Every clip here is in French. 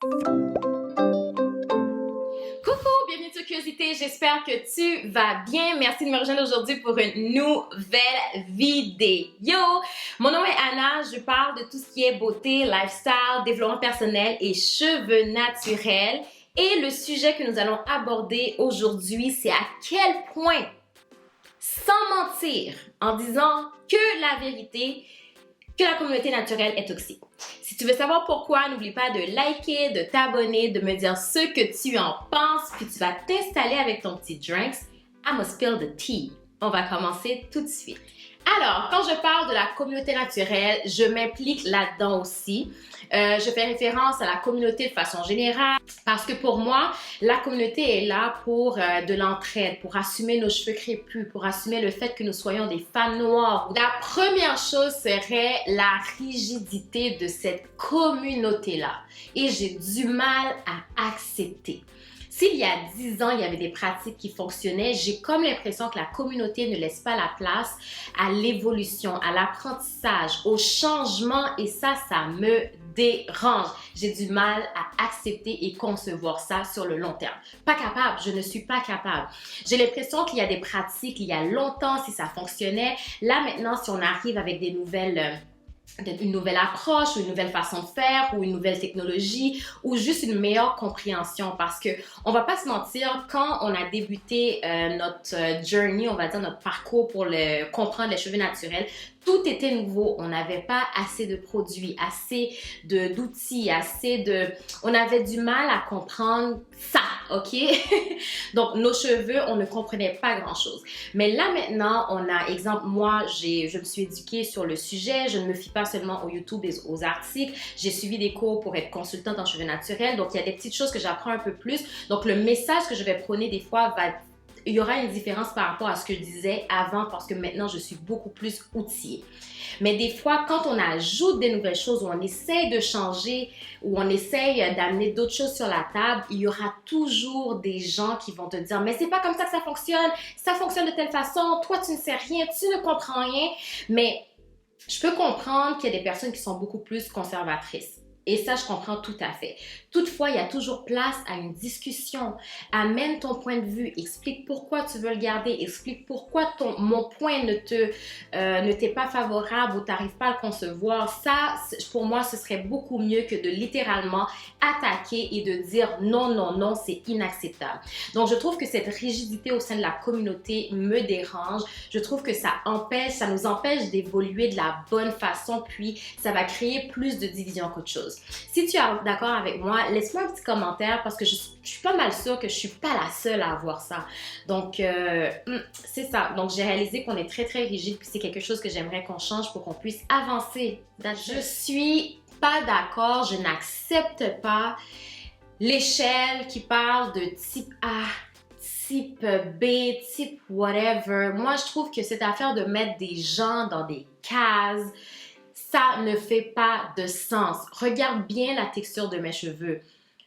Coucou, bienvenue sur Curiosité, j'espère que tu vas bien. Merci de me rejoindre aujourd'hui pour une nouvelle vidéo. Mon nom est Anna, je parle de tout ce qui est beauté, lifestyle, développement personnel et cheveux naturels. Et le sujet que nous allons aborder aujourd'hui, c'est à quel point, sans mentir, en disant que la vérité, que la communauté naturelle est toxique. Si tu veux savoir pourquoi, n'oublie pas de liker, de t'abonner, de me dire ce que tu en penses, puis tu vas t'installer avec ton petit drinks. I'ma spill the tea. On va commencer tout de suite. Alors, quand je parle de la communauté naturelle, je m'implique là-dedans aussi. Je fais référence à la communauté de façon générale parce que pour moi, la communauté est là pour de l'entraide, pour assumer nos cheveux crépus, pour assumer le fait que nous soyons des femmes noires. La première chose serait la rigidité de cette communauté-là et j'ai du mal à accepter. S'il y a 10 ans, il y avait des pratiques qui fonctionnaient, j'ai comme l'impression que la communauté ne laisse pas la place à l'évolution, à l'apprentissage, au changement et ça me dérange. J'ai du mal à accepter et concevoir ça sur le long terme. Pas capable, je ne suis pas capable. J'ai l'impression qu'il y a des pratiques il y a longtemps, si ça fonctionnait. Là maintenant, si on arrive avec des nouvelles... une nouvelle approche ou une nouvelle façon de faire ou une nouvelle technologie ou juste une meilleure compréhension parce que on va pas se mentir, quand on a débuté notre journey, on va dire notre parcours pour comprendre les cheveux naturels, tout était nouveau. On n'avait pas assez de produits, assez d'outils, on avait du mal à comprendre ça, ok? Donc, nos cheveux, on ne comprenait pas grand-chose. Mais là, maintenant, on a, exemple, moi, je me suis éduquée sur le sujet. Je ne me fie pas seulement au YouTube et aux articles. J'ai suivi des cours pour être consultante en cheveux naturels. Donc, il y a des petites choses que j'apprends un peu plus. Donc, le message que je vais prôner des fois il y aura une différence par rapport à ce que je disais avant parce que maintenant, je suis beaucoup plus outillée. Mais des fois, quand on ajoute des nouvelles choses, ou on essaye de changer, ou on essaye d'amener d'autres choses sur la table, il y aura toujours des gens qui vont te dire « Mais c'est pas comme ça que ça fonctionne de telle façon, toi tu ne sais rien, tu ne comprends rien. » Mais je peux comprendre qu'il y a des personnes qui sont beaucoup plus conservatrices. Et ça, je comprends tout à fait. Toutefois, il y a toujours place à une discussion. Amène ton point de vue. Explique pourquoi tu veux le garder. Explique pourquoi mon point ne t'est pas favorable ou tu n'arrives pas à le concevoir. Ça, pour moi, ce serait beaucoup mieux que de littéralement attaquer et de dire non, non, non, c'est inacceptable. Donc, je trouve que cette rigidité au sein de la communauté me dérange. Je trouve que ça nous empêche d'évoluer de la bonne façon, puis ça va créer plus de division qu'autre chose. Si tu es d'accord avec moi, laisse-moi un petit commentaire parce que je suis pas mal sûre que je suis pas la seule à avoir ça. Donc, c'est ça. Donc, j'ai réalisé qu'on est très, très rigide puis c'est quelque chose que j'aimerais qu'on change pour qu'on puisse avancer. Je suis pas d'accord, je n'accepte pas l'échelle qui parle de type A, type B, type whatever. Moi, je trouve que cette affaire de mettre des gens dans des cases, ça ne fait pas de sens. Regarde bien la texture de mes cheveux.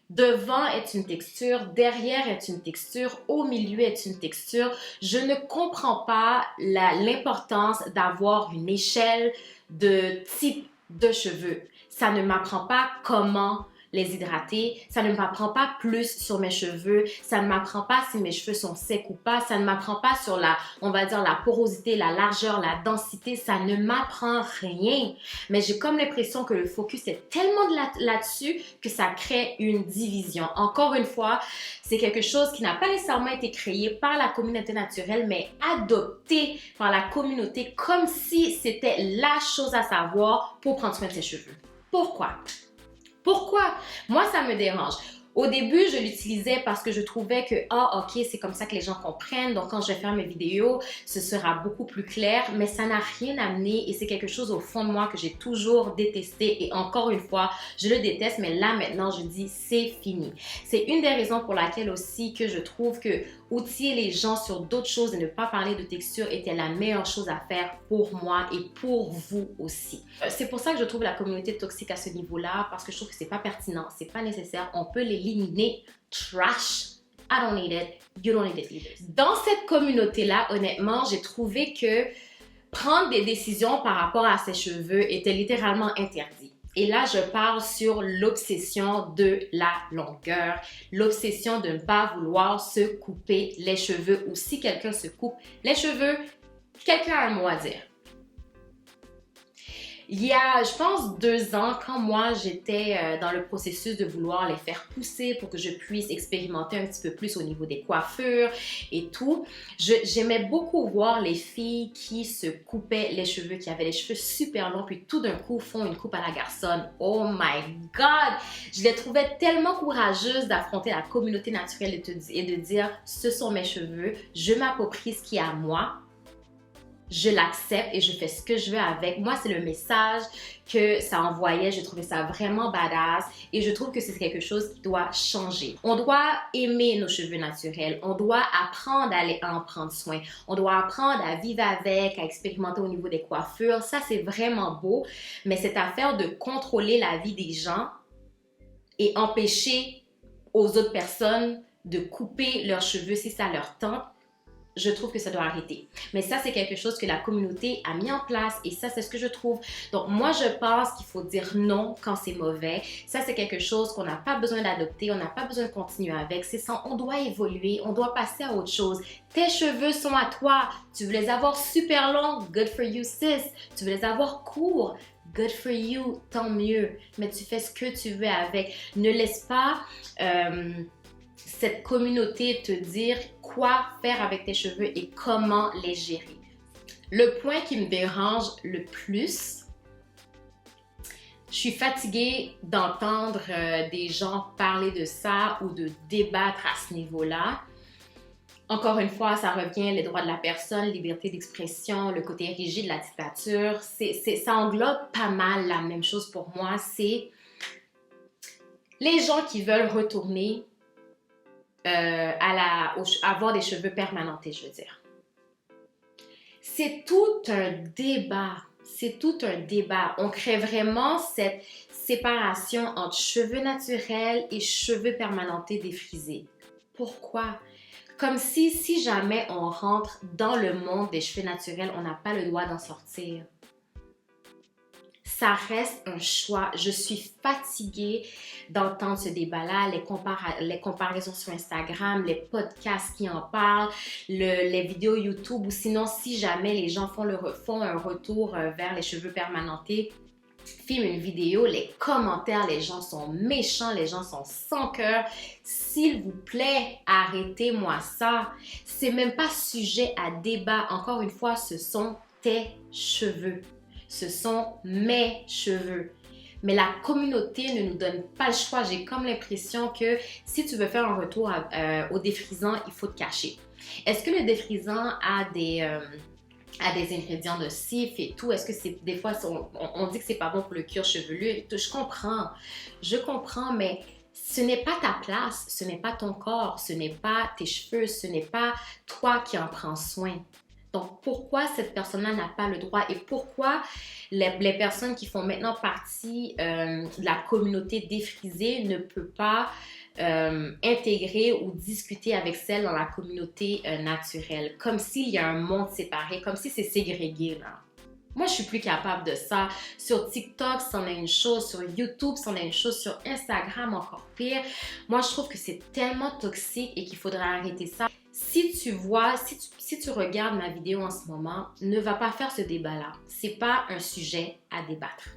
Devant est une texture, derrière est une texture, au milieu est une texture. Je ne comprends pas l'importance d'avoir une échelle de type de cheveux. Ça ne m'apprend pas comment les hydrater, ça ne m'apprend pas plus sur mes cheveux, ça ne m'apprend pas si mes cheveux sont secs ou pas, ça ne m'apprend pas sur on va dire la porosité, la largeur, la densité, ça ne m'apprend rien. Mais j'ai comme l'impression que le focus est tellement là-dessus que ça crée une division. Encore une fois, c'est quelque chose qui n'a pas nécessairement été créé par la communauté naturelle, mais adopté par la communauté comme si c'était la chose à savoir pour prendre soin de ses cheveux. Pourquoi? Pourquoi? Moi, ça me dérange. Au début, je l'utilisais parce que je trouvais que, ok, c'est comme ça que les gens comprennent. Donc, quand je vais faire mes vidéos, ce sera beaucoup plus clair. Mais ça n'a rien amené et c'est quelque chose au fond de moi que j'ai toujours détesté. Et encore une fois, je le déteste, mais là, maintenant, je dis, c'est fini. C'est une des raisons pour laquelle aussi que je trouve que outiller les gens sur d'autres choses et ne pas parler de texture était la meilleure chose à faire pour moi et pour vous aussi. C'est pour ça que je trouve la communauté toxique à ce niveau-là parce que je trouve que c'est pas pertinent, c'est pas nécessaire. On peut l'éliminer. Trash. I don't need it. You don't need it either. Dans cette communauté-là, honnêtement, j'ai trouvé que prendre des décisions par rapport à ses cheveux était littéralement interdit. Et là, je parle sur l'obsession de la longueur, l'obsession de ne pas vouloir se couper les cheveux ou si quelqu'un se coupe les cheveux, quelqu'un a un mot à dire. Il y a, je pense, 2 ans, quand moi, j'étais dans le processus de vouloir les faire pousser pour que je puisse expérimenter un petit peu plus au niveau des coiffures et tout, j'aimais beaucoup voir les filles qui se coupaient les cheveux, qui avaient les cheveux super longs, puis tout d'un coup font une coupe à la garçonne. Oh my God! Je les trouvais tellement courageuses d'affronter la communauté naturelle et de dire « ce sont mes cheveux, je m'approprie ce qui est à moi ». Je l'accepte et je fais ce que je veux avec. Moi, c'est le message que ça envoyait. Je trouvais ça vraiment badass et je trouve que c'est quelque chose qui doit changer. On doit aimer nos cheveux naturels. On doit apprendre à en prendre soin. On doit apprendre à vivre avec, à expérimenter au niveau des coiffures. Ça, c'est vraiment beau. Mais cette affaire de contrôler la vie des gens et empêcher aux autres personnes de couper leurs cheveux si ça leur tente, je trouve que ça doit arrêter. Mais ça, c'est quelque chose que la communauté a mis en place et ça, c'est ce que je trouve. Donc, moi, je pense qu'il faut dire non quand c'est mauvais. Ça, c'est quelque chose qu'on n'a pas besoin d'adopter, on n'a pas besoin de continuer avec. C'est ça, on doit évoluer, on doit passer à autre chose. Tes cheveux sont à toi. Tu veux les avoir super longs? Good for you, sis. Tu veux les avoir courts? Good for you, tant mieux. Mais tu fais ce que tu veux avec. Ne laisse pas cette communauté te dire quoi faire avec tes cheveux et comment les gérer. Le point qui me dérange le plus, je suis fatiguée d'entendre des gens parler de ça ou de débattre à ce niveau-là. Encore une fois, ça revient les droits de la personne, liberté d'expression, le côté rigide de la dictature. Ça englobe pas mal la même chose pour moi. C'est les gens qui veulent retourner avoir des cheveux permanentés, je veux dire. C'est tout un débat. C'est tout un débat. On crée vraiment cette séparation entre cheveux naturels et cheveux permanentés défrisés. Pourquoi? Comme si jamais on rentre dans le monde des cheveux naturels, on n'a pas le droit d'en sortir. Ça reste un choix. Je suis fatiguée d'entendre ce débat-là, les comparaisons sur Instagram, les podcasts qui en parlent, les vidéos YouTube ou sinon, si jamais les gens font un retour vers les cheveux permanentés, filment une vidéo, les commentaires, les gens sont méchants, les gens sont sans cœur. S'il vous plaît, arrêtez-moi ça. C'est même pas sujet à débat. Encore une fois, ce sont tes cheveux. Ce sont mes cheveux. Mais la communauté ne nous donne pas le choix. J'ai comme l'impression que si tu veux faire un retour au défrisant, il faut te cacher. Est-ce que le défrisant a des ingrédients nocifs et tout? Est-ce que c'est des fois, on dit que c'est pas bon pour le cuir chevelu et tout? Je comprends, mais ce n'est pas ta place, ce n'est pas ton corps, ce n'est pas tes cheveux, ce n'est pas toi qui en prends soin. Donc, pourquoi cette personne-là n'a pas le droit et pourquoi les personnes qui font maintenant partie de la communauté défrisée ne peuvent pas intégrer ou discuter avec celles dans la communauté naturelle, comme s'il y a un monde séparé, comme si c'est ségrégué, là. Moi, je suis plus capable de ça. Sur TikTok, c'en est une chose. Sur YouTube, c'en est une chose. Sur Instagram, encore pire. Moi, je trouve que c'est tellement toxique et qu'il faudrait arrêter ça. Si tu regardes ma vidéo en ce moment, ne va pas faire ce débat-là. C'est pas un sujet à débattre.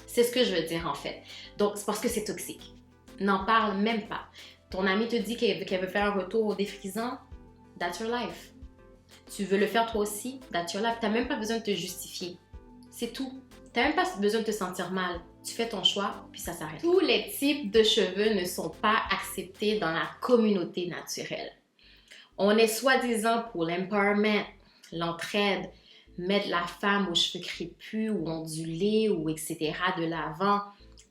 C'est ce que je veux dire, en fait. Donc, c'est parce que c'est toxique. N'en parle même pas. Ton amie te dit qu'elle veut faire un retour au défrisant. That's your life. Tu veux le faire toi aussi. That's your life. Tu n'as même pas besoin de te justifier. C'est tout. Tu n'as même pas besoin de te sentir mal. Tu fais ton choix, puis ça s'arrête. Tous les types de cheveux ne sont pas acceptés dans la communauté naturelle. On est soi-disant pour l'empowerment, l'entraide, mettre la femme aux cheveux crépus ou ondulés ou etc. de l'avant.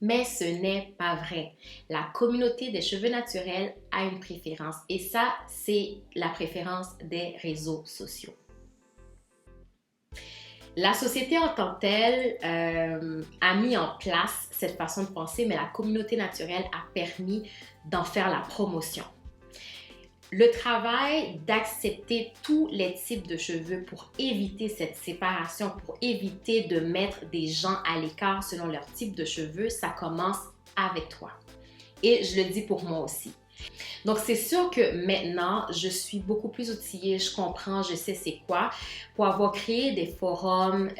Mais ce n'est pas vrai. La communauté des cheveux naturels a une préférence et ça, c'est la préférence des réseaux sociaux. La société en tant que telle a mis en place cette façon de penser, mais la communauté naturelle a permis d'en faire la promotion. Le travail d'accepter tous les types de cheveux pour éviter cette séparation, pour éviter de mettre des gens à l'écart selon leur type de cheveux, ça commence avec toi. Et je le dis pour moi aussi. Donc, c'est sûr que maintenant, je suis beaucoup plus outillée, je comprends, je sais c'est quoi. Pour avoir créé des forums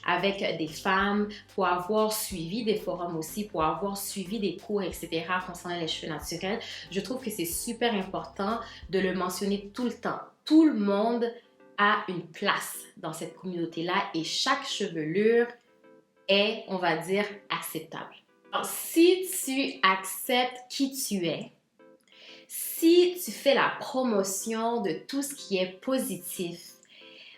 avec des femmes, pour avoir suivi des forums aussi, pour avoir suivi des cours, etc. concernant les cheveux naturels, je trouve que c'est super important de le mentionner tout le temps. Tout le monde a une place dans cette communauté-là et chaque chevelure est, on va dire, acceptable. Alors, si tu acceptes qui tu es, si tu fais la promotion de tout ce qui est positif,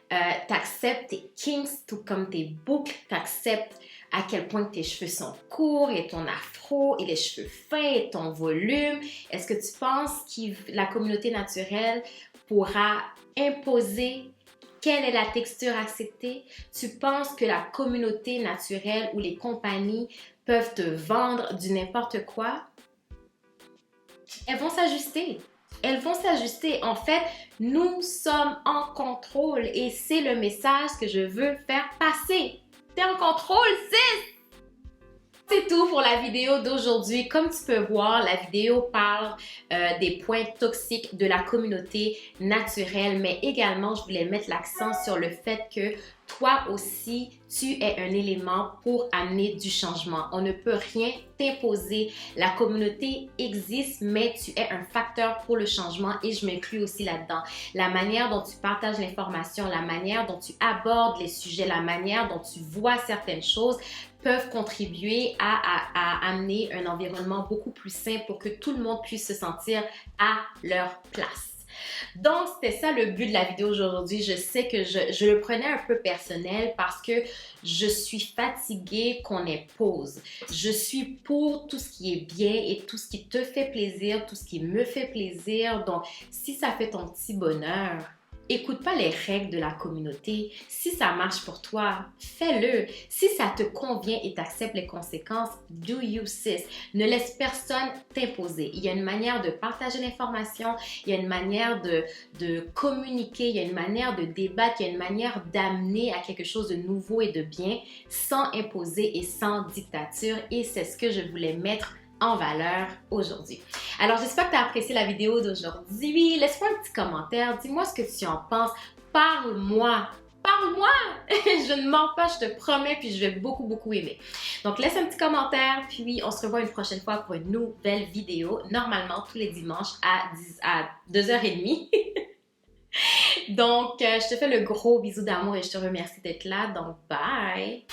tu acceptes tes kinks, tout comme tes boucles, tu acceptes à quel point tes cheveux sont courts et ton afro et les cheveux fins et ton volume, est-ce que tu penses que la communauté naturelle pourra imposer quelle est la texture acceptée? Tu penses que la communauté naturelle ou les compagnies peuvent te vendre du n'importe quoi? Elles vont s'ajuster. Elles vont s'ajuster. En fait, nous sommes en contrôle et c'est le message que je veux faire passer. T'es en contrôle, sis! C'est tout pour la vidéo d'aujourd'hui. Comme tu peux voir, la vidéo parle des points toxiques de la communauté naturelle, mais également, je voulais mettre l'accent sur le fait que toi aussi, tu es un élément pour amener du changement. On ne peut rien t'imposer. La communauté existe, mais tu es un facteur pour le changement et je m'inclus aussi là-dedans. La manière dont tu partages l'information, la manière dont tu abordes les sujets, la manière dont tu vois certaines choses peuvent contribuer à amener un environnement beaucoup plus sain pour que tout le monde puisse se sentir à leur place. Donc, c'était ça le but de la vidéo aujourd'hui. Je sais que je le prenais un peu personnel parce que je suis fatiguée qu'on ait pause. Je suis pour tout ce qui est bien et tout ce qui te fait plaisir, tout ce qui me fait plaisir. Donc, si ça fait ton petit bonheur, écoute pas les règles de la communauté. Si ça marche pour toi, fais-le. Si ça te convient et t'acceptes les conséquences, do you sis. Ne laisse personne t'imposer. Il y a une manière de partager l'information, il y a une manière de communiquer, il y a une manière de débattre, il y a une manière d'amener à quelque chose de nouveau et de bien sans imposer et sans dictature. Et c'est ce que je voulais mettre en valeur aujourd'hui. Alors, j'espère que tu as apprécié la vidéo d'aujourd'hui. Laisse-moi un petit commentaire. Dis-moi ce que tu en penses. Parle-moi. Parle-moi! Je ne mens pas, je te promets, puis je vais beaucoup aimer. Donc, laisse un petit commentaire, puis on se revoit une prochaine fois pour une nouvelle vidéo. Normalement, tous les dimanches à 2h30. Donc, je te fais le gros bisou d'amour et je te remercie d'être là. Donc, bye!